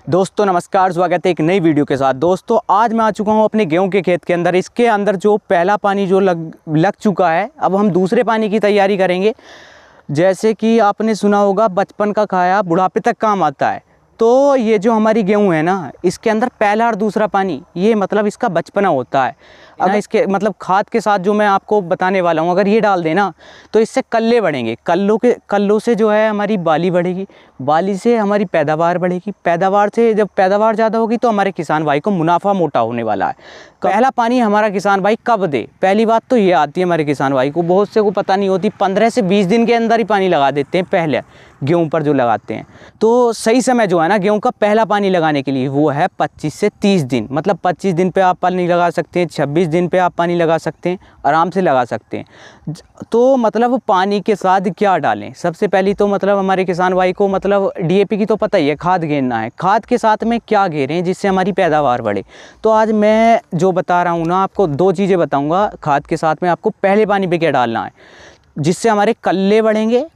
दोस्तों नमस्कार, स्वागत है एक नई वीडियो के साथ। दोस्तों आज मैं आ चुका हूं अपने गेहूं के खेत के अंदर। इसके अंदर जो पहला पानी जो लग चुका है, अब हम दूसरे पानी की तैयारी करेंगे। जैसे कि आपने सुना होगा, बचपन का खाया बुढ़ापे तक काम आता है। तो ये जो हमारी गेहूं है ना, इसके अंदर पहला और दूसरा पानी, ये मतलब इसका बचपना होता है। अगर इसके मतलब खाद के साथ जो मैं आपको बताने वाला हूँ, अगर ये डाल देना तो इससे कल्ले बढ़ेंगे। कल्लों से जो है हमारी बाली बढ़ेगी, बाली से हमारी पैदावार बढ़ेगी, पैदावार से जब पैदावार ज़्यादा होगी तो हमारे किसान भाई को मुनाफा मोटा होने वाला है। पहला पानी हमारा किसान भाई कब दे, पहली बात तो ये आती है हमारे किसान भाई को, बहुत से को पता नहीं होती। 15 से 20 दिन के अंदर ही पानी लगा देते हैं पहले गेहूं पर जो लगाते हैं। तो सही समय जो है ना गेहूं का पहला पानी लगाने के लिए वो है 25 से 30 दिन। मतलब 25 दिन पे आप पानी लगा सकते हैं, 26 दिन पे आप पानी लगा सकते हैं, आराम से लगा सकते हैं। तो मतलब पानी के साथ क्या डालें, सबसे पहली तो मतलब हमारे किसान भाई को मतलब DAP की तो पता ही है, खाद घेरना है। खाद के साथ में क्या घेरें जिससे हमारी पैदावार बढ़े। तो आज मैं जो बता रहा हूँ ना, आपको 2 चीज़ें बताऊँगा। खाद के साथ में आपको पहले पानी पे क्या डालना है जिससे हमारे कल्ले बढ़ेंगे,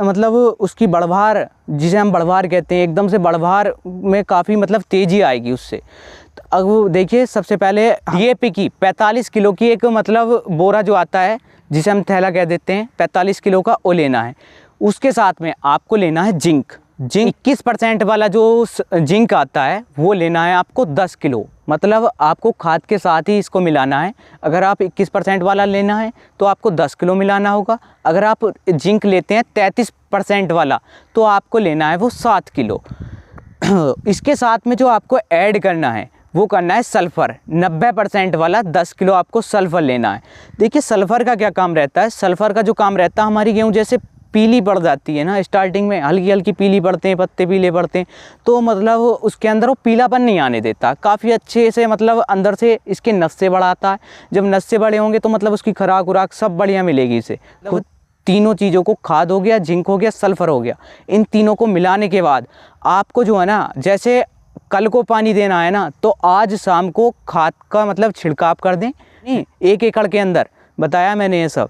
मतलब उसकी बढ़वार, जिसे हम बढ़वार कहते हैं, एकदम से बढ़वार में काफ़ी मतलब तेज़ी आएगी उससे। तो अब देखिए, सबसे पहले DAP की 45 किलो की एक मतलब बोरा जो आता है, जिसे हम थैला कह देते हैं, 45 किलो का वो लेना है। उसके साथ में आपको लेना है जिंक 21% वाला जो जिंक आता है वो लेना है आपको 10 किलो। मतलब आपको खाद के साथ ही इसको मिलाना है। अगर आप 21% वाला लेना है तो आपको 10 किलो मिलाना होगा। अगर आप जिंक लेते हैं 33% वाला तो आपको लेना है वो 7 किलो। इसके साथ में जो आपको ऐड करना है वो करना है सल्फ़र 90% वाला 10 किलो आपको सल्फ़र लेना है। देखिए सल्फ़र का क्या काम रहता है, सल्फ़र का जो काम रहता है, हमारी गेहूँ जैसे पीली पड़ जाती है ना, स्टार्टिंग में हल्की हल्की पीली पड़ते हैं, पत्ते पीले पड़ते हैं, तो मतलब उसके अंदर वो पीलापन नहीं आने देता। काफ़ी अच्छे से मतलब अंदर से इसके नस्से बढ़ाता है। जब नस्से बड़े होंगे तो मतलब उसकी खुराक उराक सब बढ़िया मिलेगी इसे। तो तीनों चीज़ों को, खाद हो गया, जिंक हो गया, सल्फ़र हो गया, इन तीनों को मिलाने के बाद आपको जो है ना, जैसे कल को पानी देना है ना, तो आज शाम को खाद का मतलब छिड़काव कर दें। 1 एकड़ के अंदर बताया मैंने ये सब।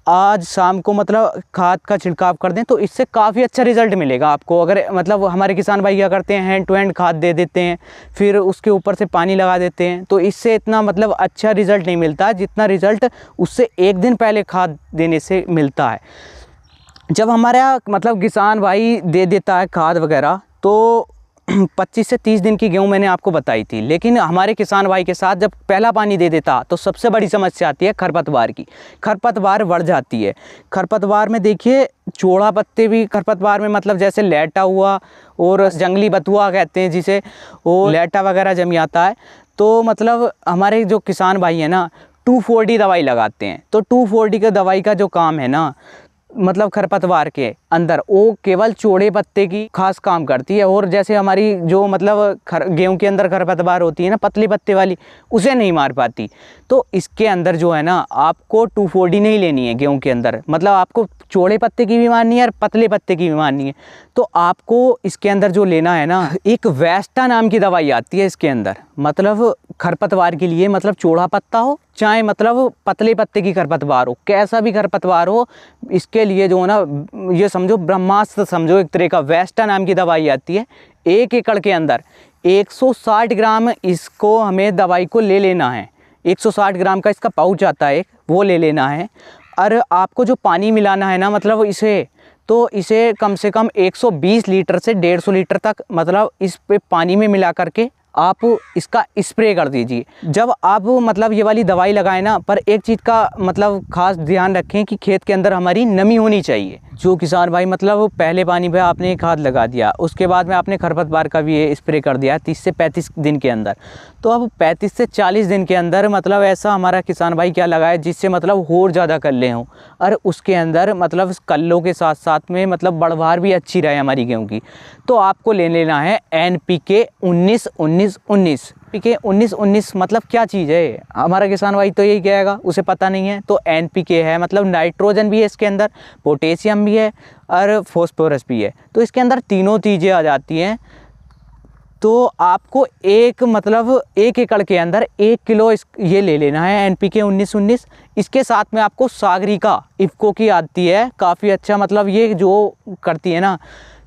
आज शाम को मतलब खाद का छिड़काव कर दें तो इससे काफ़ी अच्छा रिज़ल्ट मिलेगा आपको। अगर मतलब हमारे किसान भाई क्या करते हैं, हैंड टू हैंड खाद दे देते हैं, फिर उसके ऊपर से पानी लगा देते हैं, तो इससे इतना मतलब अच्छा रिज़ल्ट नहीं मिलता जितना रिज़ल्ट उससे 1 दिन पहले खाद देने से मिलता है। जब हमारा मतलब किसान भाई दे देता है खाद वगैरह, तो 25 से 30 दिन की गेहूं मैंने आपको बताई थी। लेकिन हमारे किसान भाई के साथ जब पहला पानी दे देता तो सबसे बड़ी समस्या आती है खरपतवार की। खरपतवार बढ़ जाती है। खरपतवार में देखिए चौड़ा पत्ते भी खरपतवार में, मतलब जैसे लेटा हुआ और जंगली बथुआ कहते हैं जिसे, वो लेटा वगैरह जम जाता है। तो मतलब हमारे जो किसान भाई हैं ना, 2,4-D दवाई लगाते हैं। तो 2,4-D का दवाई का जो काम है ना, मतलब खरपतवार के अंदर, वो केवल चौड़े पत्ते की खास काम करती है। और जैसे हमारी जो मतलब गेहूं के अंदर खरपतवार होती है ना, पतले पत्ते वाली, उसे नहीं मार पाती। तो इसके अंदर जो है ना, आपको 2,4-D नहीं लेनी है गेहूं के अंदर। मतलब आपको चौड़े पत्ते की भी मारनी है और पतले पत्ते की भी मारनी है। तो आपको इसके अंदर जो लेना है ना, एक वेस्टा नाम की दवाई आती है इसके अंदर। मतलब खरपतवार के लिए, मतलब चौड़ा पत्ता हो चाहे मतलब पतले पत्ते की खरपतवार हो, कैसा भी खरपतवार हो, इसके लिए जो है ना, ये समझो ब्रह्मास्त्र समझो एक तरह का, वेस्टा नाम की दवाई आती है। 1 एकड़ के अंदर 160 ग्राम इसको हमें दवाई को ले लेना है। 160 ग्राम का इसका पाउच आता है एक, वो ले लेना है। और आपको जो पानी मिलाना है ना, मतलब इसे, तो इसे कम से कम 120 लीटर से 150 लीटर तक मतलब इस पे पानी में मिला करके आप इसका स्प्रे कर दीजिए। जब आप मतलब ये वाली दवाई लगाएं ना, पर एक चीज़ का मतलब खास ध्यान रखें कि खेत के अंदर हमारी नमी होनी चाहिए। जो किसान भाई मतलब पहले पानी पे आपने खाद लगा दिया, उसके बाद में आपने खरपतवार का भी ये स्प्रे कर दिया 30 से 35 दिन के अंदर, तो अब 35 से 40 दिन के अंदर मतलब ऐसा हमारा किसान भाई क्या लगाए जिससे मतलब और ज़्यादा कल्ले हों, और उसके अंदर मतलब कल्लों के साथ साथ में मतलब बढ़वार भी अच्छी रहे हमारी गेहूँ की। तो आपको ले लेना है NPK 19-19-19। NPK 19-19 मतलब क्या चीज़ है, हमारा किसान भाई तो यही कहेगा, उसे पता नहीं है। तो NPK है मतलब नाइट्रोजन भी है इसके अंदर, पोटेशियम भी है और फॉस्फोरस भी है। तो इसके अंदर तीनों चीज़ें आ जाती हैं। तो आपको एक मतलब 1 एकड़ के अंदर 1 किलो ये ले लेना है NPK 19-19। इसके साथ में आपको सागरिका इफ़को की आती है, काफ़ी अच्छा, मतलब ये जो करती है ना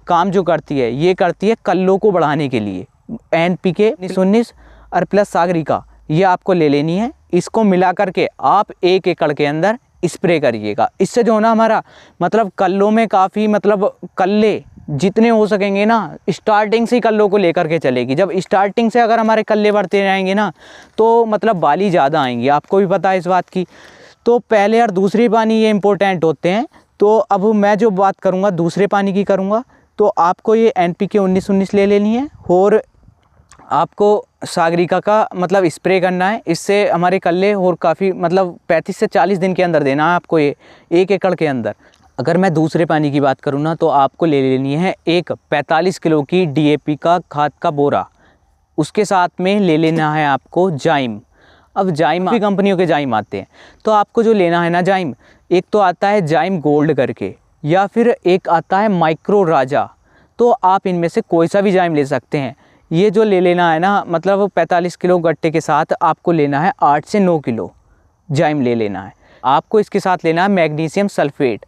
काम, जो करती है ये करती है कल्लों को बढ़ाने के लिए। NPK 19 और प्लस सागरिका ये आपको ले लेनी है। इसको मिला करके आप 1 एकड़ के अंदर स्प्रे करिएगा। इससे जो ना हमारा मतलब कल्लों में काफ़ी मतलब कल्ले जितने हो सकेंगे ना, स्टार्टिंग से ही कल्लों को लेकर के चलेगी। जब स्टार्टिंग से अगर हमारे कल्ले बढ़ते रहेंगे ना तो मतलब बाली ज़्यादा आएंगी, आपको भी पता है इस बात की। तो पहले और दूसरे पानी ये इम्पोर्टेंट होते हैं। तो अब मैं जो बात करूँगा दूसरे पानी की करूँगा, तो आपको ये NPK 19-19 ले लेनी है और आपको सागरिका का मतलब स्प्रे करना है। इससे हमारे कल्ले और काफ़ी मतलब 35 से 40 दिन के अंदर देना है आपको ये 1 एकड़ के अंदर। अगर मैं दूसरे पानी की बात करूँ ना तो आपको ले लेनी है एक 45 किलो की DAP का खाद का बोरा। उसके साथ में ले लेना है आपको जाइम। अब जाइम भी कंपनियों के जाइम आते हैं, तो आपको जो लेना है ना जाइम, एक तो आता है जाइम गोल्ड करके या फिर एक आता है माइक्रो राजा। तो आप इनमें से कोई सा भी जाइम ले सकते हैं। ये जो ले लेना है ना मतलब 45 किलो गट्टे के साथ आपको लेना है 8 से 9 किलो जाइम ले लेना है। आपको इसके साथ लेना है मैग्नीशियम सल्फेट,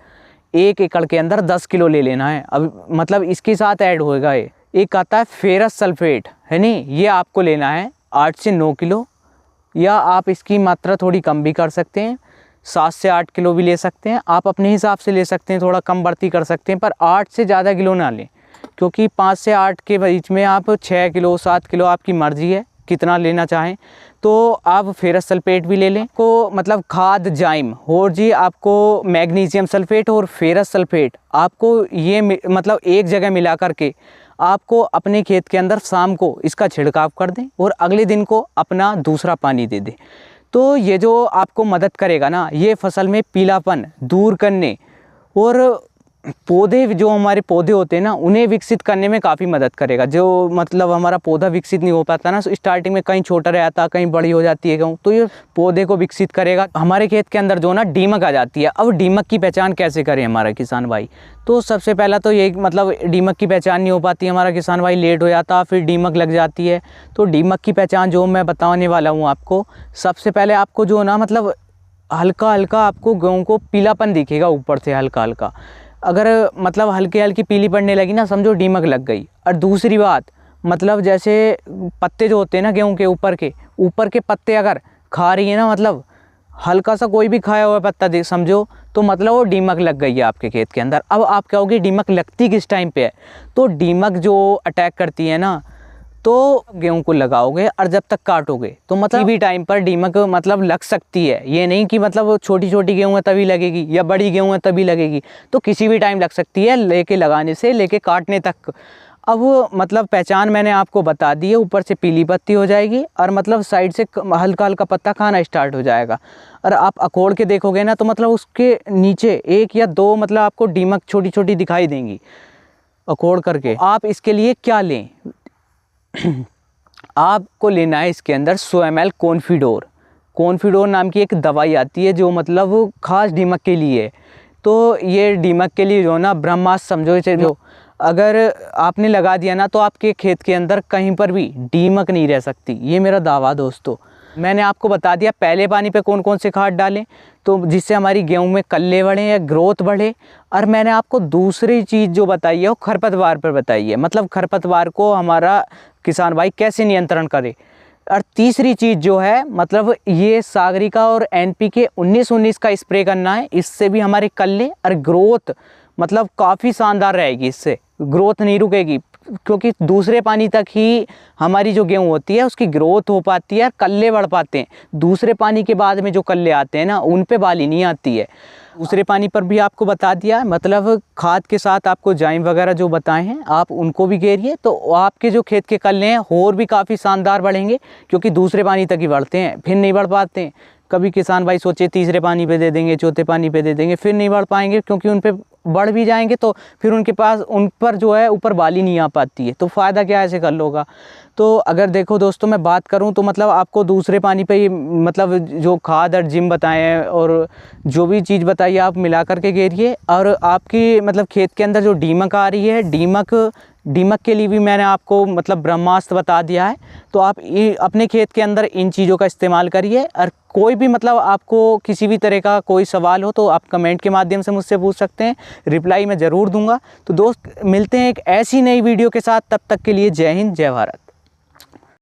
1 एकड़ के अंदर 10 किलो ले लेना है। अब मतलब इसके साथ ऐड होएगा ये एक आता है फेरस सल्फेट, है नहीं, ये आपको लेना है 8 से 9 किलो, या आप इसकी मात्रा थोड़ी कम भी कर सकते हैं, 7 से 8 किलो भी ले सकते हैं। आप अपने हिसाब से ले सकते हैं, थोड़ा कम बढ़ती कर सकते हैं, पर 8 से ज़्यादा किलो ना लें, क्योंकि 5 से 8 के बीच में आप 6 किलो 7 किलो आपकी मर्ज़ी है कितना लेना चाहें। तो आप फेरस सल्फेट भी ले लें को मतलब खाद जाइम और जी आपको मैग्नीशियम सल्फेट और फेरस सल्फेट आपको ये मतलब एक जगह मिला करके आपको अपने खेत के अंदर शाम को इसका छिड़काव कर दें और अगले दिन को अपना दूसरा पानी दे दें। तो ये जो आपको मदद करेगा ना, ये फसल में पीलापन दूर करने और पौधे जो हमारे पौधे होते हैं ना उन्हें विकसित करने में काफ़ी मदद करेगा। जो मतलब हमारा पौधा विकसित नहीं हो पाता ना, स्टार्टिंग में कहीं छोटा रहता कहीं बड़ी हो जाती है गेहूँ, तो ये पौधे को विकसित करेगा। हमारे खेत के अंदर जो ना दीमक आ जाती है। अब दीमक की पहचान कैसे करें हमारा किसान भाई? तो सबसे पहला तो ये मतलब दीमक की पहचान नहीं हो पाती, हमारा किसान भाई लेट हो जाता, फिर दीमक लग जाती है। तो दीमक की पहचान जो मैं बताने वाला हूँ आपको, सबसे पहले आपको जो ना मतलब हल्का हल्का आपको गेहूँ को पीलापन दिखेगा ऊपर से हल्का हल्का। अगर मतलब हल्की हल्की पीली पड़ने लगी ना, समझो दीमक लग गई। और दूसरी बात मतलब जैसे पत्ते जो होते हैं ना गेहूं के ऊपर के पत्ते अगर खा रही है ना, मतलब हल्का सा कोई भी खाया हुआ पत्ता देख समझो, तो मतलब वो दीमक लग गई है आपके खेत के अंदर। अब आप कहोगे दीमक लगती किस टाइम पे है? तो दीमक जो अटैक करती है ना, तो गेहूं को लगाओगे और जब तक काटोगे तो मतलब भी टाइम पर दीमक मतलब लग सकती है। ये नहीं कि मतलब छोटी छोटी गेहूं है तभी लगेगी या बड़ी गेहूं है तभी लगेगी, तो किसी भी टाइम लग सकती है, लेके लगाने से लेके काटने तक। अब मतलब पहचान मैंने आपको बता दी है, ऊपर से पीली पत्ती हो जाएगी और मतलब साइड से हल्का हल्का पत्ता खाना स्टार्ट हो जाएगा। और आप अकोड़ के देखोगे ना तो मतलब उसके नीचे 1 या 2 मतलब आपको दीमक छोटी छोटी दिखाई देंगी अकोड़ करके। आप इसके लिए क्या लें? आपको लेना है इसके अंदर 100 ml कॉन्फिडोर नाम की एक दवाई आती है जो मतलब खास दीमक के लिए है। तो ये दीमक के लिए जो ना ब्रह्मास्त्र समझो इसे, जो अगर आपने लगा दिया ना तो आपके खेत के अंदर कहीं पर भी दीमक नहीं रह सकती, ये मेरा दावा दोस्तों। मैंने आपको बता दिया पहले पानी पे कौन कौन से खाद डालें तो जिससे हमारी गेहूं में कल्ले बढ़े या ग्रोथ बढ़े। और मैंने आपको दूसरी चीज़ जो बताई है वो खरपतवार पर बताई है, मतलब खरपतवार को हमारा किसान भाई कैसे नियंत्रण करे। और तीसरी चीज़ जो है मतलब ये सागरिका और NPK 19-19 का स्प्रे करना है। इससे भी हमारे कल्ले और ग्रोथ मतलब काफ़ी शानदार रहेगी, इससे ग्रोथ नहीं रुकेगी, क्योंकि दूसरे पानी तक ही हमारी जो गेहूं होती है उसकी ग्रोथ हो पाती है, कल्ले बढ़ पाते हैं। दूसरे पानी के बाद में जो कल्ले आते हैं ना उन पे बाली नहीं आती है। दूसरे पानी पर भी आपको बता दिया, मतलब खाद के साथ आपको जाइम वगैरह जो बताए हैं आप उनको भी घेरिए, तो आपके जो खेत के कल्ले हैं और भी काफ़ी शानदार बढ़ेंगे, क्योंकि दूसरे पानी तक ही बढ़ते हैं, फिर नहीं बढ़ पाते हैं। कभी किसान भाई सोचे तीसरे पानी पे दे देंगे, चौथे पानी पे दे देंगे, फिर नहीं बढ़ पाएंगे, क्योंकि उन पे बढ़ भी जाएंगे तो फिर उनके पास उन पर जो है ऊपर बाली नहीं आ पाती है, तो फ़ायदा क्या ऐसे कर लोगा। तो अगर देखो दोस्तों मैं बात करूं तो मतलब आपको दूसरे पानी पे मतलब जो खाद और जिम बताए हैं और जो भी चीज़ बताइए आप मिला करके घेरिए। और आपकी मतलब खेत के अंदर जो दीमक आ रही है, दीमक के लिए भी मैंने आपको मतलब ब्रह्मास्त्र बता दिया है। तो आप अपने खेत के अंदर इन चीज़ों का इस्तेमाल करिए। और कोई भी मतलब आपको किसी भी तरह का कोई सवाल हो तो आप कमेंट के माध्यम से मुझसे पूछ सकते हैं, रिप्लाई मैं ज़रूर दूंगा। तो दोस्त मिलते हैं एक ऐसी नई वीडियो के साथ, तब तक के लिए जय हिंद जय भारत।